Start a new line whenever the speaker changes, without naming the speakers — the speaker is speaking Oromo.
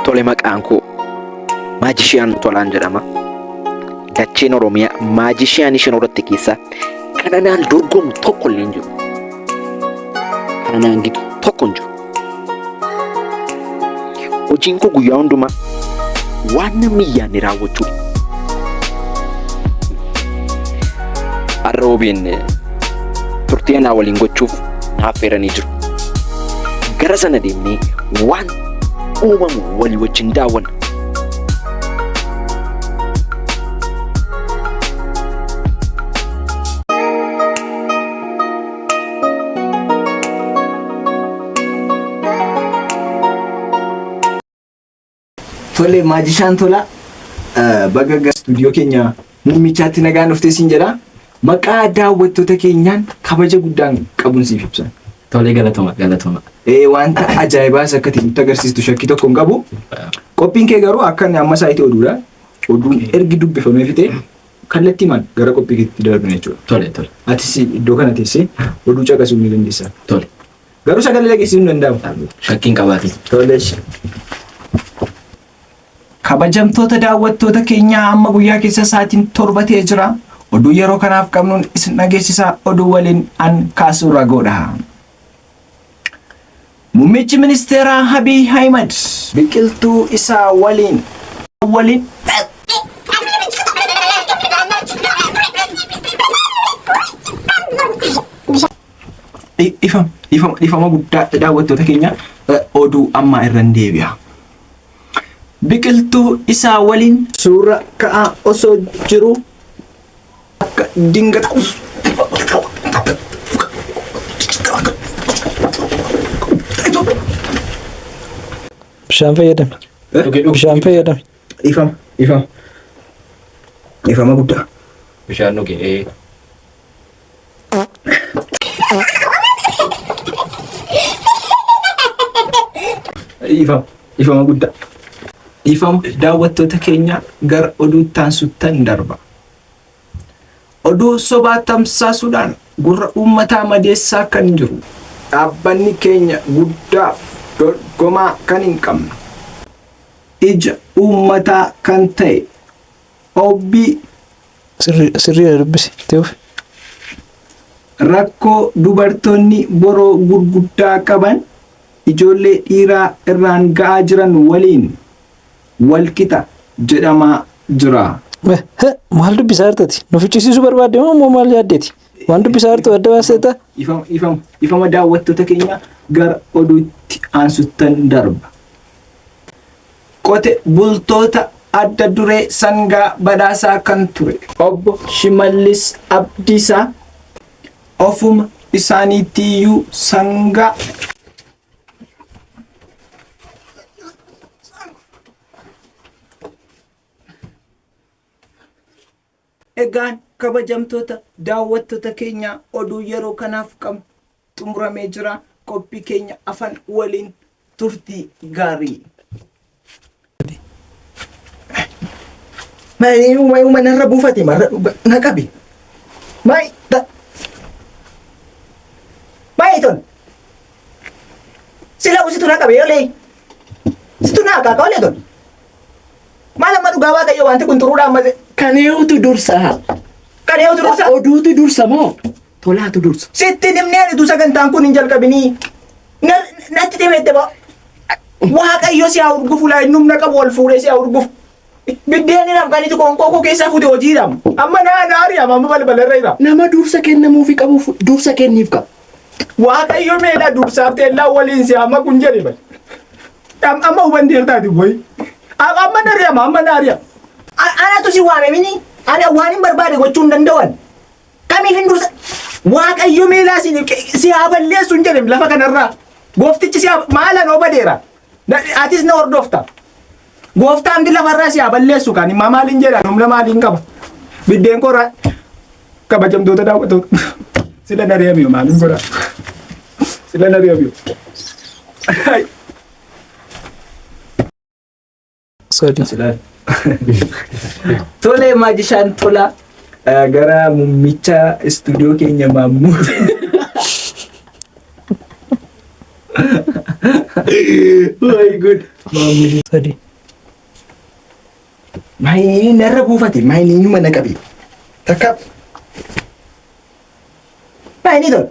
Tole maqaan koo Maajishiyaan Tolaan jedhama. Dacheen Oromiyaa Maajishiyaan isheen horatte keessa kananaan dorgomu tokko illee hin jiru. Kananaan gitu tokko hin jiru. Hojiin koo guyyaa hundumaa waan namni yaadne raawwachuudha. Arroobeen turtii anaa waliin gochuuf affeeranii jiru. Gara sana deemnee waan uumamu walii wajjin daawwanna.
Tole Maajishaan Tolaa bagagga stuudiyoo keenya muummichaatti nagaan dhuftee siin jedha. Maqaa daawwattoota keenyaan kabaja guddaan qabuun siif ibsa.
Tole galatoma.
Wanta ajaa'ibaas akka nutti agarsiistu shakkii tokko hin qabu. Qophiin kee garuu akka amma saayitii oduudha. Oduun ergi dubbifamee fitee kallattiimaan gara qophii keetti darbina jechuudha.
Tole.
Atis iddoo kana teessee oduu caqasuu ni dandeessa.
Tole.
Garuu sagalee dhageessisuu hin danda'amu.
Shakkiin qabaate.
Tole. Kabajamtoota daawwattoota keenyaa amma guyyaa keessa sa'aatiin 7 ta'ee jira. Oduu yeroo kanaaf qabnuun isin dhageessisaa oduu waliin an kaasuu ragoodha. Muummichi ministeeraa Abiy Ahmed biqiltuu isaa waliin ifama guddaa daawwattoota keenya oduu amma irraan deebi'a. Biqiltuu isaa waliin suura ka'aa osoo jiru akka dingata
bishaan fayyadame.
Ifama guddaa.
Bishaan dhugee.
Ifama guddaa. Ifama daawwattoota keenya gara oduutti aansuttan darba. Oduu sobaa tamsaasuudhaan gurra uummataa madeessaa kan jiru dhaabbanni keenya guddaaf dorgomaa kan hin qabne ija uummataa kan ta'e obbii
sirrii dubbisi ta'uuf
rakkoo dubartoonni boroo gurguddaa qaban ijoollee dhiiraa irraan ga'aa jiran waliin walqixa jedhamaa jira.
Maal dubbisaa jirtati? Nu fichisiisuu barbaadde moo maal yaaddeeti? Waan dubbisaa jirtu adda baaseeta?
Ifama daawwattoota keenya gara oduutti aansuttan darba. Qote bultoota adda duree sangaa badhaasaa kan ture obbo Shimallis Abdiisaa ofuma isaaniitiyyuu sangaa egaan kabajamtoota daawwattoota keenya oduu yeroo kanaaf qabnu xumuramee jira. Qophii keenya afaan waliin turtii gaarii. Maayuu manarra buufate marra na qabi. Maayiton sila usitu na qabi yolee situ na akaaka olee ton maal amma dhugaa waaqayyo wanti kun turuudhaan maze.
Kaneetu dursa. Oduutu dursa moo Tolaatu dursa.
Sitti nimnee tu sagantaan kun hin jalqabinii. Natti deemette ba. Waaqayyo si haa urgufu laa innumna qabu wal fuudhee si haa urgufu. Biddeeni namkanitti qoonqoo keessaa fuute hojiidhaam. Amma naariyaam amma balbalarra jira.
Nama dursa kennamuufi qabu dursa kenniif qaba.
Waaqayyo meedha dursaaf teellaa waliin si amma kun jedhe bal. Amma hubanti hirtaati boy. Amma naariyaam. Anatu si waame mini. Ana waan hin barbaade gochuu hin danda'an. Kamiif hin dursa? Waaqayyo meedhaa si haa balleessu hin jedhem lafa kanarraa. Gooftichi si haa maalan obadeera. Atis na hordofta. Gooftaan di lafarraa si haa balleessu kan himmaa maaliin jedha humna maaliin qaba. Biddeen korraa kabajamtoota daawwattoota. Sila na reebiyo maaliin godha. Sila na reebiyo.
Sorry.
Tole Maajishaan Tolaa gara muummicha stuudiyoo keenya Maammoo. My good.
Sadii.
Maayini narra buufate maayini mana qabi. Takka.
Maayini tol.